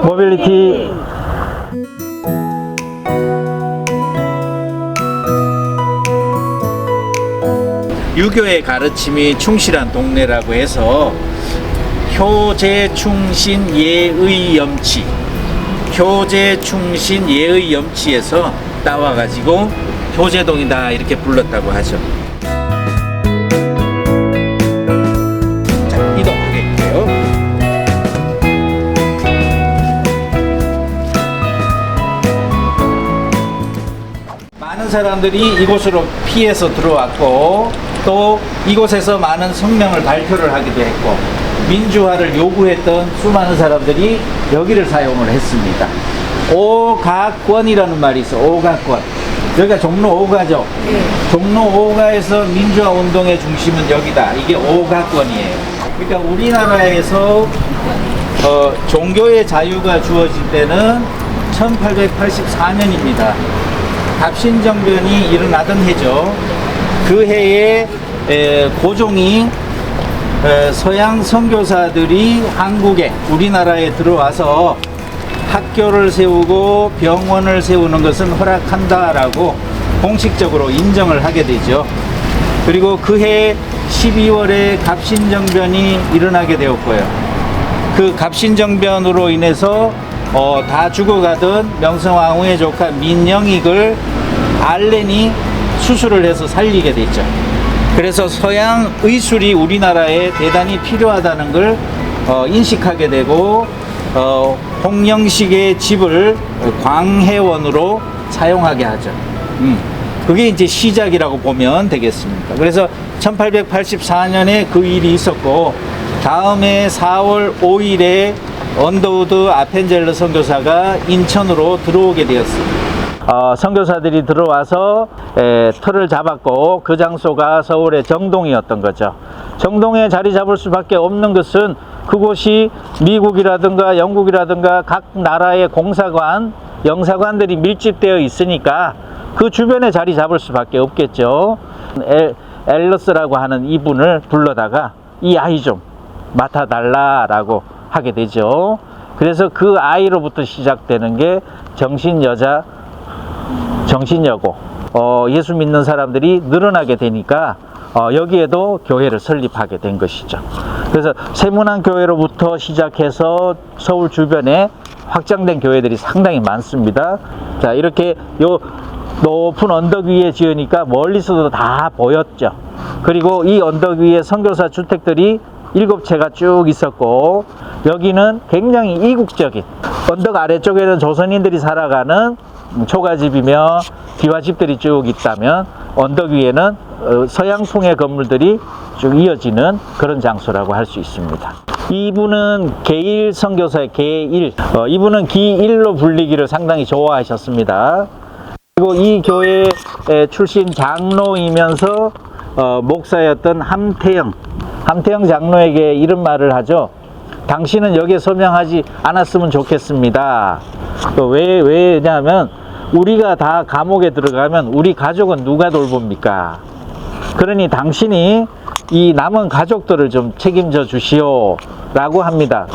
모빌리티. 유교의 가르침이 충실한 동네라고 해서 효제 충신 예의 염치, 효제 충신 예의 염치에서 따와가지고 효제동이다 이렇게 불렀다고 하죠. 자, 이동하겠고요. 많은 사람들이 이곳으로 피해서 들어왔고 또 이곳에서 많은 성명을 발표를 하기도 했고 민주화를 요구했던 수많은 사람들이 여기를 사용을 했습니다. 오가권이라는 말이 있어. 오가권. 여기가 종로 5가죠. 종로 5가에서 민주화 운동의 중심은 여기다. 이게 오가권이에요. 그러니까 우리나라에서 종교의 자유가 주어진 때는 1884년입니다. 갑신정변이 일어나던 해죠. 그 해에 고종이 서양 선교사들이 한국에 우리나라에 들어와서 학교를 세우고 병원을 세우는 것은 허락한다라고 공식적으로 인정을 하게 되죠. 그리고 그해 12월에 갑신정변이 일어나게 되었고요. 그 갑신정변으로 인해서 다 죽어가던 명성황후의 조카 민영익을 알렌이 수술을 해서 살리게 됐죠. 그래서 서양 의술이 우리나라에 대단히 필요하다는 걸 인식하게 되고 홍영식의 집을 광해원으로 사용하게 하죠. 그게 이제 시작이라고 보면 되겠습니다. 그래서 1884년에 그 일이 있었고 다음에 4월 5일에 언더우드 아펜젤러 선교사가 인천으로 들어오게 되었습니다. 선교사들이 들어와서 틀을 잡았고 그 장소가 서울의 정동이었던 거죠. 정동에 자리 잡을 수밖에 없는 것은 그곳이 미국이라든가 영국이라든가 각 나라의 공사관, 영사관들이 밀집되어 있으니까 그 주변에 자리 잡을 수밖에 없겠죠. 앨러스라고 하는 이분을 불러다가 이 아이 좀 맡아달라라고 하게 되죠. 그래서 그 아이로부터 시작되는 게 정신여자, 정신여고, 예수 믿는 사람들이 늘어나게 되니까 여기에도 교회를 설립하게 된 것이죠. 그래서 세문안교회로부터 시작해서 서울 주변에 확장된 교회들이 상당히 많습니다. 자, 이렇게 요 높은 언덕 위에 지으니까 멀리서도 다 보였죠. 그리고 이 언덕 위에 선교사 주택들이 7채가 쭉 있었고 여기는 굉장히 이국적인, 언덕 아래쪽에는 조선인들이 살아가는 초가집이며 기와집들이 쭉 있다면 언덕 위에는 서양풍의 건물들이 쭉 이어지는 그런 장소라고 할 수 있습니다. 이분은 계일 선교사의 계일, 이분은 기일로 불리기를 상당히 좋아하셨습니다. 그리고 이 교회 출신 장로이면서 목사였던 함태영 장로에게 이런 말을 하죠. 당신은 여기에 서명하지 않았으면 좋겠습니다. 왜냐하면 우리가 다 감옥에 들어가면 우리 가족은 누가 돌봅니까? 그러니 당신이 이 남은 가족들을 좀 책임져 주시오 라고 합니다.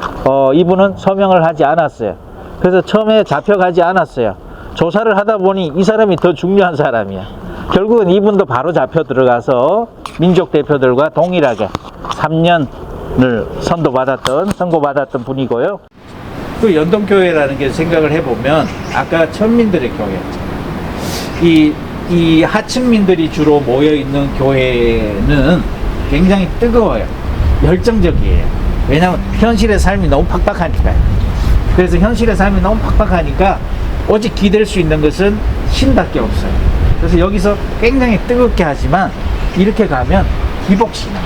이분은 서명을 하지 않았어요. 그래서 처음에 잡혀가지 않았어요. 조사를 하다 보니 이 사람이 더 중요한 사람이야. 결국은 이분도 바로 잡혀 들어가서 민족 대표들과 동일하게 3년을 선고받았던 분이고요. 그 연동교회라는 게 생각을 해보면 아까 천민들의 교회, 이 하층민들이 주로 모여있는 교회는 굉장히 뜨거워요. 열정적이에요. 왜냐하면 현실의 삶이 너무 팍팍하니까요. 그래서 현실의 삶이 너무 팍팍하니까 오직 기댈 수 있는 것은 신밖에 없어요. 그래서 여기서 굉장히 뜨겁게 하지만 이렇게 가면 기복신앙,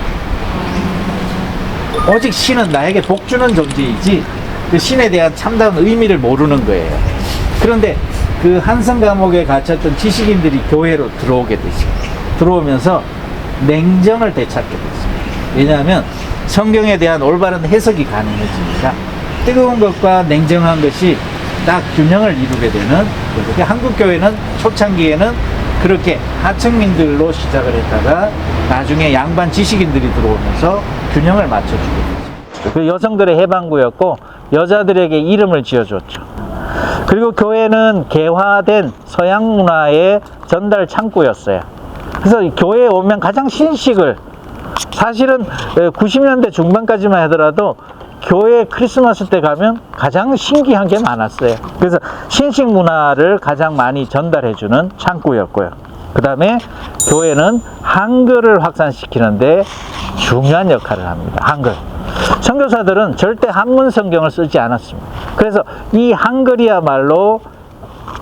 오직 신은 나에게 복 주는 존재이지 그 신에 대한 참다운 의미를 모르는 거예요. 그런데 그 한성 감옥에 갇혔던 지식인들이 교회로 들어오게 되죠. 들어오면서 냉정을 되찾게 됐습니다. 왜냐하면 성경에 대한 올바른 해석이 가능해지니까 뜨거운 것과 냉정한 것이 딱 균형을 이루게 되는 거죠. 한국교회는 초창기에는 그렇게 하층민들로 시작을 했다가 나중에 양반 지식인들이 들어오면서 균형을 맞춰주게 되죠. 그 여성들의 해방구였고 여자들에게 이름을 지어줬죠. 그리고 교회는 개화된 서양 문화의 전달 창구였어요. 그래서 교회에 오면 가장 신식을, 사실은 90년대 중반까지만 하더라도 교회 크리스마스 때 가면 가장 신기한 게 많았어요. 그래서 신식 문화를 가장 많이 전달해주는 창구였고요. 그 다음에 교회는 한글을 확산시키는데 중요한 역할을 합니다. 한글. 선교사들은 절대 한문 성경을 쓰지 않았습니다. 그래서 이 한글이야말로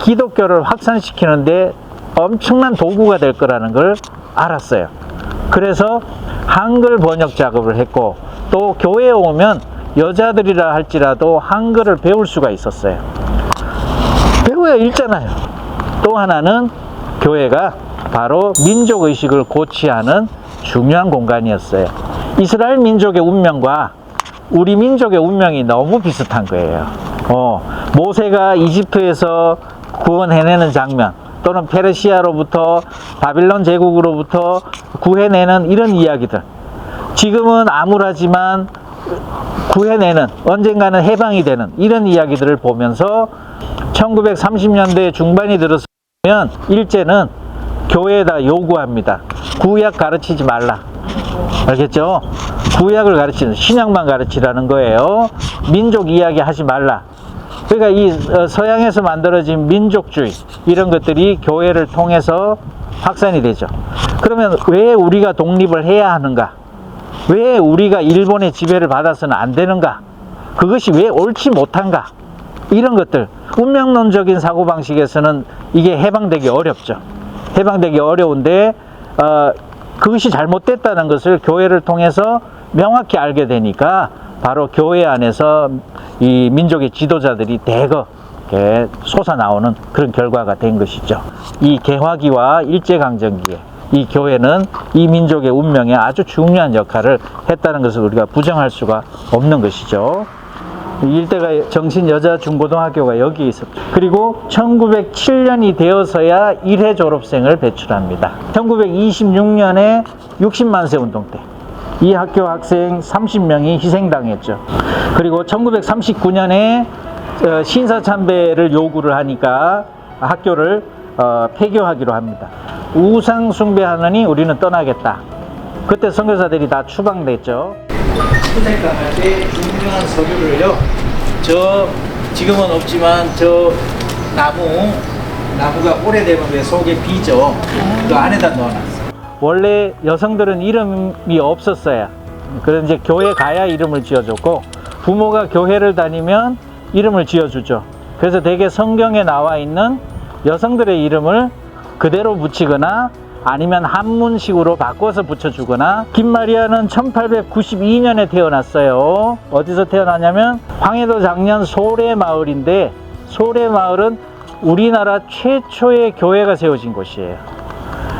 기독교를 확산시키는데 엄청난 도구가 될 거라는 걸 알았어요. 그래서 한글 번역 작업을 했고, 또 교회에 오면 여자들이라 할지라도 한글을 배울 수가 있었어요. 배워야 읽잖아요. 또 하나는 교회가 바로 민족의식을 고취하는 중요한 공간이었어요. 이스라엘 민족의 운명과 우리 민족의 운명이 너무 비슷한 거예요. 모세가 이집트에서 구원해내는 장면, 또는 페르시아로부터, 바빌론 제국으로부터 구해내는 이런 이야기들, 지금은 암울하지만 구해내는, 언젠가는 해방이 되는 이런 이야기들을 보면서 1930년대 중반이 들었으면 일제는 교회에다 요구합니다. 구약 가르치지 말라. 알겠죠? 구약을 가르치는, 신약만 가르치라는 거예요. 민족 이야기 하지 말라. 그러니까 이 서양에서 만들어진 민족주의, 이런 것들이 교회를 통해서 확산이 되죠. 그러면 왜 우리가 독립을 해야 하는가? 왜 우리가 일본의 지배를 받아서는 안 되는가? 그것이 왜 옳지 못한가? 이런 것들, 운명론적인 사고방식에서는 이게 해방되기 어렵죠. 해방되기 어려운데 그것이 잘못됐다는 것을 교회를 통해서 명확히 알게 되니까 바로 교회 안에서 이 민족의 지도자들이 대거 솟아나오는 그런 결과가 된 것이죠. 이 개화기와 일제강점기에 이 교회는 이 민족의 운명에 아주 중요한 역할을 했다는 것을 우리가 부정할 수가 없는 것이죠. 일대가 정신여자중고등학교가 여기에 있었죠. 그리고 1907년이 되어서야 1회 졸업생을 배출합니다. 1926년에 60만세 운동 때 이 학교 학생 30명이 희생당했죠. 그리고 1939년에 신사참배를 요구를 하니까 학교를 폐교하기로 합니다. 우상 숭배하느니 우리는 떠나겠다. 그때 선교사들이 다 추방됐죠. 수색 강할 때 중요한 서류를요, 지금은 없지만 나무가 오래되면 왜 속에 비죠? 그 안에다 넣어놨어요. 원래 여성들은 이름이 없었어요. 그래서 이제 교회 가야 이름을 지어줬고, 부모가 교회를 다니면 이름을 지어주죠. 그래서 대개 성경에 나와 있는 여성들의 이름을 그대로 붙이거나 아니면 한문식으로 바꿔서 붙여주거나. 김마리아는 1892년에 태어났어요. 어디서 태어나냐면 황해도 장년 소래마을인데, 소래마을은 우리나라 최초의 교회가 세워진 곳이에요.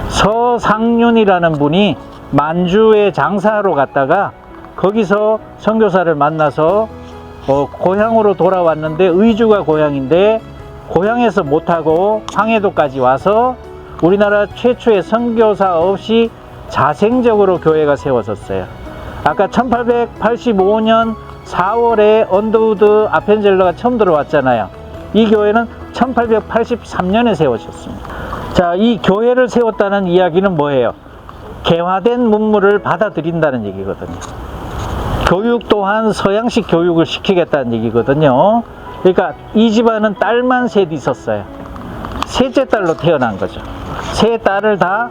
서상륜이라는 분이 만주에 장사하러 갔다가 거기서 선교사를 만나서 고향으로 돌아왔는데, 의주가 고향인데 고향에서 못하고 황해도까지 와서 우리나라 최초의 선교사 없이 자생적으로 교회가 세워졌어요. 아까 1885년 4월에 언더우드 아펜젤러가 처음 들어왔잖아요. 이 교회는 1883년에 세워졌습니다. 자, 이 교회를 세웠다는 이야기는 뭐예요? 개화된 문물을 받아들인다는 얘기거든요. 교육 또한 서양식 교육을 시키겠다는 얘기거든요. 그러니까 이 집안은 딸만 셋 있었어요. 셋째 딸로 태어난 거죠. 세 딸을 다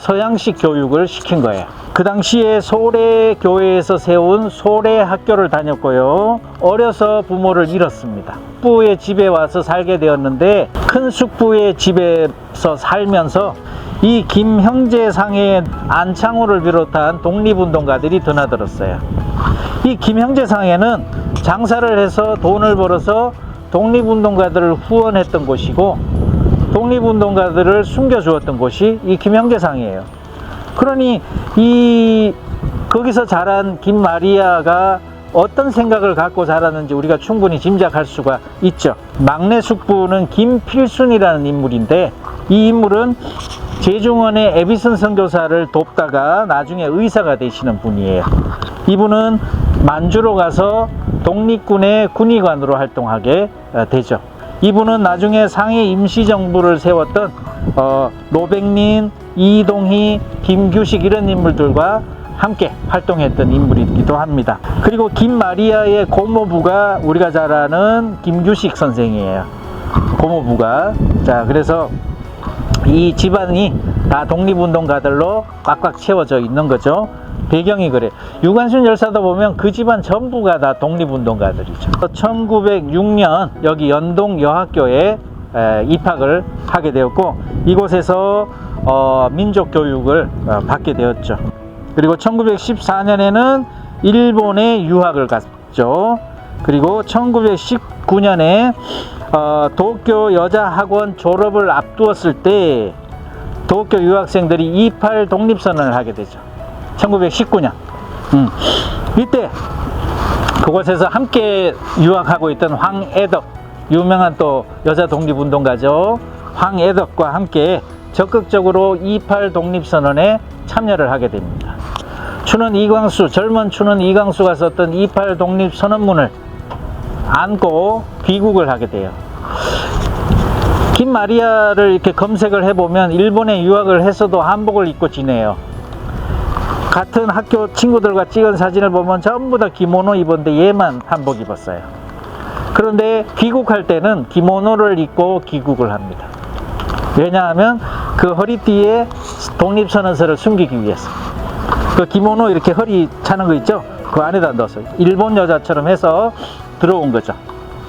서양식 교육을 시킨 거예요. 그 당시에 소래 교회에서 세운 소래 학교를 다녔고요. 어려서 부모를 잃었습니다. 숙부의 집에 와서 살게 되었는데, 큰 숙부의 집에서 살면서 이 김형제상의 안창호를 비롯한 독립운동가들이 드나들었어요. 이 김형제상에는 장사를 해서 돈을 벌어서 독립운동가들을 후원했던 곳이고, 독립운동가들을 숨겨주었던 곳이 이 김형제상이에요. 그러니 거기서 자란 김마리아가 어떤 생각을 갖고 자랐는지 우리가 충분히 짐작할 수가 있죠. 막내 숙부는 김필순이라는 인물인데, 이 인물은 제중원의 에비슨 선교사를 돕다가 나중에 의사가 되시는 분이에요. 이분은 만주로 가서 독립군의 군의관으로 활동하게 되죠. 이분은 나중에 상해 임시정부를 세웠던 노백린, 이동희, 김규식 이런 인물들과 함께 활동했던 인물이기도 합니다. 그리고 김마리아의 고모부가 우리가 잘 아는 김규식 선생이에요. 고모부가. 자, 그래서 이 집안이 다 독립운동가들로 꽉꽉 채워져 있는 거죠. 배경이 그래. 유관순 열사도 보면 그 집안 전부가 다 독립운동가들이죠. 1906년 여기 연동 여학교에 입학을 하게 되었고, 이곳에서 민족교육을 받게 되었죠. 그리고 1914년에는 일본에 유학을 갔죠. 그리고 1919년에 도쿄 여자학원 졸업을 앞두었을 때 도쿄 유학생들이 28 독립선언을 하게 되죠. 1919년. 이때 그곳에서 함께 유학하고 있던 황애덕, 유명한 또 여자 독립운동가죠. 황애덕과 함께 적극적으로 28 독립선언에 참여를 하게 됩니다. 젊은 추는 이광수가 썼던 28 독립선언문을 안고 귀국을 하게 돼요. 김마리아를 이렇게 검색을 해보면 일본에 유학을 했어도 한복을 입고 지내요. 같은 학교 친구들과 찍은 사진을 보면 전부 다 기모노 입었는데 얘만 한복 입었어요. 그런데 귀국할 때는 기모노를 입고 귀국을 합니다. 왜냐하면 그 허리띠에 독립선언서를 숨기기 위해서. 그 기모노 이렇게 허리 차는 거 있죠? 그 안에다 넣어서 일본 여자처럼 해서 들어온 거죠.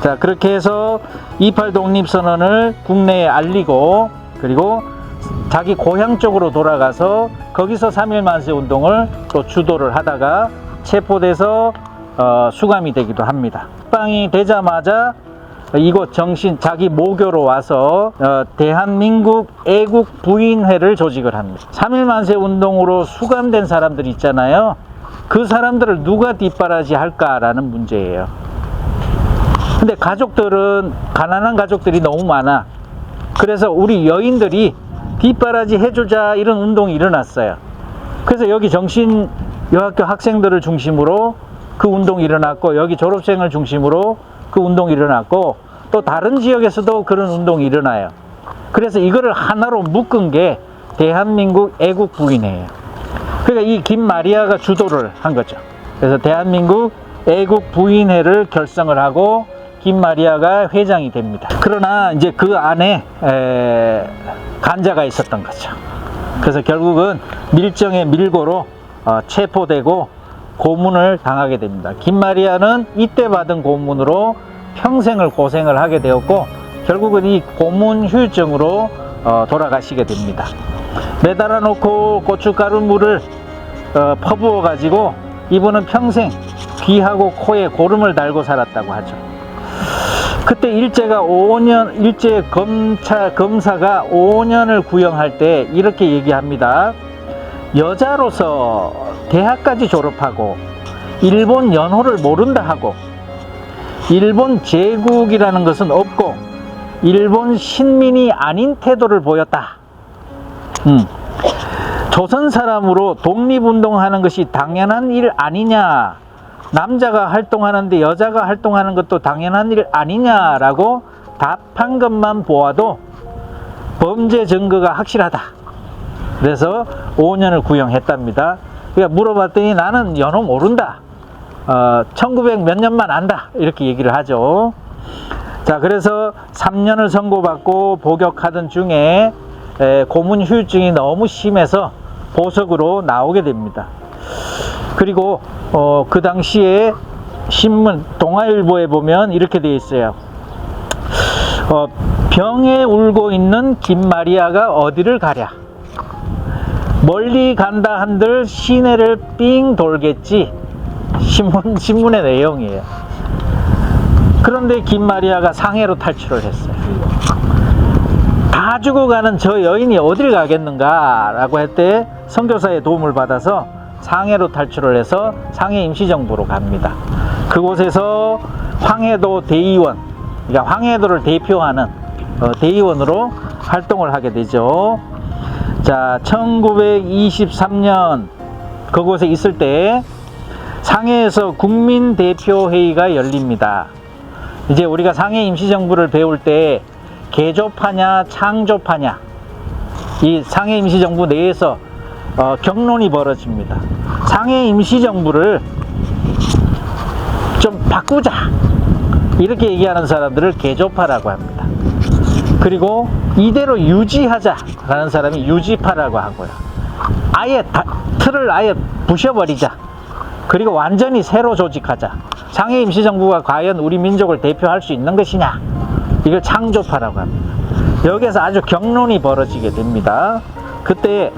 자, 그렇게 해서 28 독립선언을 국내에 알리고, 그리고 자기 고향 쪽으로 돌아가서 거기서 3.1 만세 운동을 또 주도를 하다가 체포돼서 수감이 되기도 합니다. 석방이 되자마자 이곳 자기 모교로 와서 대한민국 애국 부인회를 조직을 합니다. 3.1 만세 운동으로 수감된 사람들 있잖아요. 그 사람들을 누가 뒷바라지 할까라는 문제예요. 근데 가족들은, 가난한 가족들이 너무 많아. 그래서 우리 여인들이 뒷바라지 해주자, 이런 운동이 일어났어요. 그래서 여기 정신여학교 학생들을 중심으로 그 운동이 일어났고, 여기 졸업생을 중심으로 그 운동이 일어났고, 또 다른 지역에서도 그런 운동이 일어나요. 그래서 이거를 하나로 묶은 게 대한민국 애국 부인회예요. 그러니까 이 김마리아가 주도를 한 거죠. 그래서 대한민국 애국 부인회를 결성을 하고 김마리아가 회장이 됩니다. 그러나 이제 그 안에 간자가 있었던 거죠. 그래서 결국은 밀정의 밀고로 체포되고 고문을 당하게 됩니다. 김마리아는 이때 받은 고문으로 평생을 고생을 하게 되었고, 결국은 이 고문 후유증으로 돌아가시게 됩니다. 매달아 놓고 고춧가루 물을 퍼부어 가지고 이분은 평생 귀하고 코에 고름을 달고 살았다고 하죠. 그때 일제 검사가 5년을 구형할 때 이렇게 얘기합니다. 여자로서 대학까지 졸업하고 일본 연호를 모른다 하고 일본 제국이라는 것은 없고 일본 신민이 아닌 태도를 보였다. 조선 사람으로 독립운동하는 것이 당연한 일 아니냐, 남자가 활동하는데 여자가 활동하는 것도 당연한 일 아니냐라고 답한 것만 보아도 범죄 증거가 확실하다. 그래서 5년을 구형했답니다. 그러니까 물어봤더니 나는 연호 모른다, 1900 몇 년만 안다, 이렇게 얘기를 하죠. 자, 그래서 3년을 선고받고 복역하던 중에 고문 후유증이 너무 심해서 보석으로 나오게 됩니다. 그리고 그 당시에 신문 동아일보에 보면 이렇게 되어 있어요. 병에 울고 있는 김마리아가 어디를 가랴, 멀리 간다 한들 시내를 삥 돌겠지. 신문의 내용이에요. 그런데 김마리아가 상해로 탈출을 했어요. 다 죽어가는 저 여인이 어딜 가겠는가 라고 할 때 선교사의 도움을 받아서 상해로 탈출을 해서 상해 임시정부로 갑니다. 그곳에서 황해도 대의원, 그러니까 황해도를 대표하는 대의원으로 활동을 하게 되죠. 자, 1923년 그곳에 있을 때 상해에서 국민대표회의가 열립니다. 이제 우리가 상해 임시정부를 배울 때 개조파냐 창조파냐, 이 상해 임시정부 내에서 격론이 벌어집니다. 상해 임시정부를 좀 바꾸자, 이렇게 얘기하는 사람들을 개조파라고 합니다. 그리고 이대로 유지하자라는 사람이 유지파라고 하고요. 아예 틀을 아예 부셔버리자, 그리고 완전히 새로 조직하자, 상해 임시정부가 과연 우리 민족을 대표할 수 있는 것이냐, 이걸 창조파라고 합니다. 여기에서 아주 격론이 벌어지게 됩니다. 그때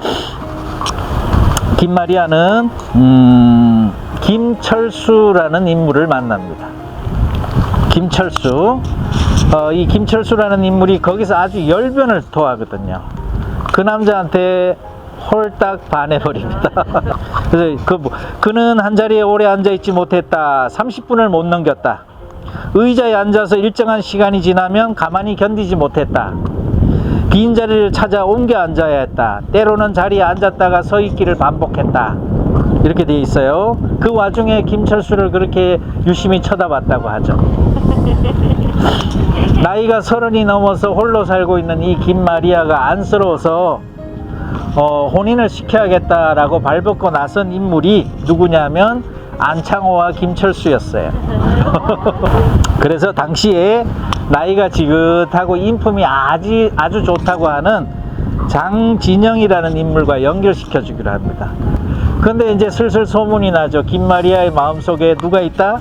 김마리아는 김철수라는 인물을 만납니다. 김철수. 이 김철수라는 인물이 거기서 아주 열변을 토하거든요. 그 남자한테 홀딱 반해버립니다. 그래서 그는 한자리에 오래 앉아있지 못했다. 30분을 못 넘겼다. 의자에 앉아서 일정한 시간이 지나면 가만히 견디지 못했다. 빈 자리를 찾아 옮겨 앉아야 했다. 때로는 자리에 앉았다가 서 있기를 반복했다. 이렇게 되어 있어요. 그 와중에 김철수를 그렇게 유심히 쳐다봤다고 하죠. 나이가 30이 넘어서 홀로 살고 있는 이 김마리아가 안쓰러워서 혼인을 시켜야겠다라고 발벗고 나선 인물이 누구냐면 안창호와 김철수였어요. 그래서 당시에 나이가 지긋하고 인품이 아주 좋다고 하는 장진영이라는 인물과 연결시켜 주기로 합니다. 그런데 이제 슬슬 소문이 나죠. 김마리아의 마음속에 누가 있다?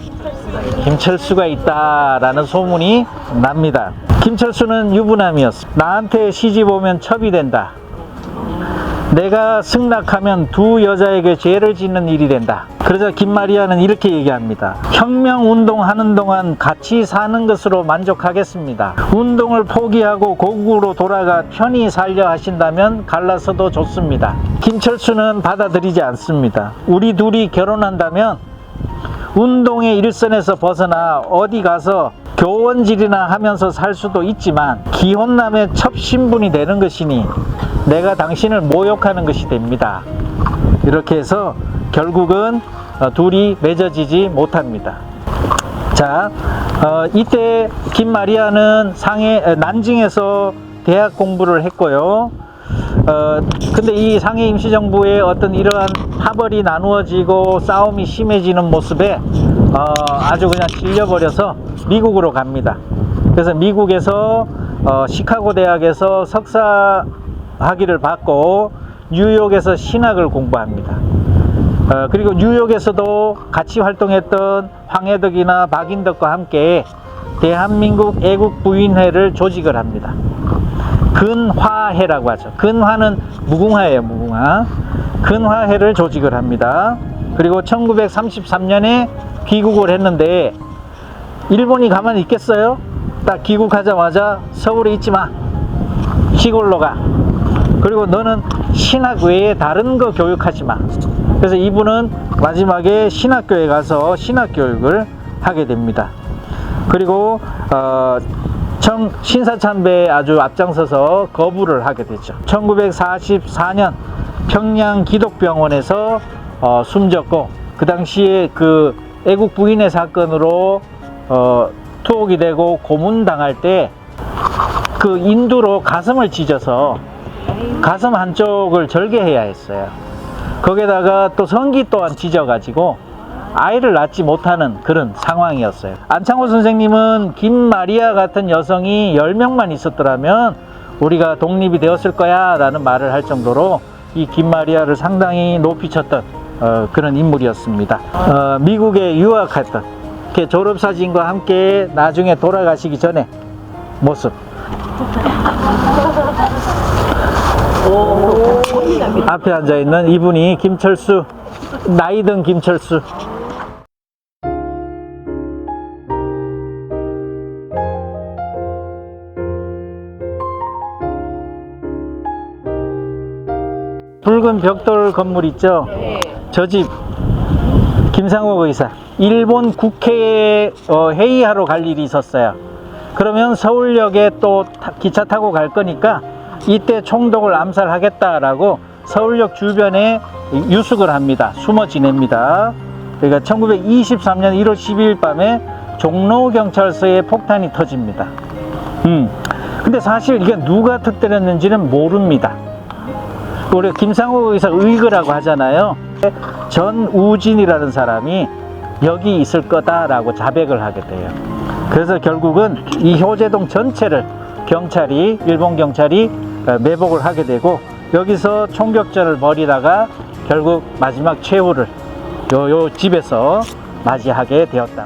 김철수가 있다라는 소문이 납니다. 김철수는 유부남이었어. 나한테 시집 오면 첩이 된다. 내가 승낙하면 두 여자에게 죄를 짓는 일이 된다. 그래서 김마리아는 이렇게 얘기합니다. 혁명운동하는 동안 같이 사는 것으로 만족하겠습니다. 운동을 포기하고 고국으로 돌아가 편히 살려 하신다면 갈라서도 좋습니다. 김철수는 받아들이지 않습니다. 우리 둘이 결혼한다면 운동의 일선에서 벗어나 어디 가서 교원질이나 하면서 살 수도 있지만 기혼남의 첩 신분이 되는 것이니 내가 당신을 모욕하는 것이 됩니다. 이렇게 해서 결국은 둘이 맺어지지 못합니다. 자, 이때 김마리아는 난징에서 대학 공부를 했고요. 근데 이 상해 임시정부의 어떤 이러한 파벌이 나누어지고 싸움이 심해지는 모습에 아주 그냥 질려버려서 미국으로 갑니다. 그래서 미국에서 시카고 대학에서 석사 학위를 받고 뉴욕에서 신학을 공부합니다. 그리고 뉴욕에서도 같이 활동했던 황해덕이나 박인덕과 함께 대한민국 애국부인회를 조직을 합니다. 근화회라고 하죠. 근화는 무궁화예요, 무궁화. 근화회를 조직을 합니다. 그리고 1933년에 귀국을 했는데 일본이 가만히 있겠어요? 딱 귀국하자마자 서울에 있지 마. 시골로 가. 그리고 너는 신학 외에 다른 거 교육하지 마. 그래서 이분은 마지막에 신학교에 가서 신학교육을 하게 됩니다. 그리고 신사참배에 아주 앞장서서 거부를 하게 되죠. 1944년 평양 기독병원에서 숨졌고, 그 당시에 그 애국 부인의 사건으로 투옥이 되고 고문당할 때 그 인두로 가슴을 찢어서 가슴 한쪽을 절개해야 했어요. 거기에다가 또 성기 또한 찢어가지고 아이를 낳지 못하는 그런 상황이었어요. 안창호 선생님은 김마리아 같은 여성이 10명만 있었더라면 우리가 독립이 되었을 거야 라는 말을 할 정도로 이 김마리아를 상당히 높이 쳤던 그런 인물이었습니다. 미국에 유학했던, 이렇게 졸업사진과 함께 나중에 돌아가시기 전에 모습. 앞에 앉아있는 이분이 김철수, 나이든 김철수. 붉은 벽돌 건물 있죠? 저 집 김상옥 의사, 일본 국회에 회의하러 갈 일이 있었어요. 그러면 서울역에 또 기차 타고 갈 거니까 이때 총독을 암살하겠다라고 서울역 주변에 유숙을 합니다. 숨어 지냅니다. 그러니까 1923년 1월 12일 밤에 종로경찰서에 폭탄이 터집니다. 근데 사실 이게 누가 터뜨렸는지는 모릅니다. 우리 김상욱 의사 의거라고 하잖아요. 전우진이라는 사람이 여기 있을 거다라고 자백을 하게 돼요. 그래서 결국은 이 효제동 전체를 일본 경찰이 매복을 하게 되고, 여기서 총격전을 벌이다가 결국 마지막 최후를 요 집에서 맞이하게 되었다.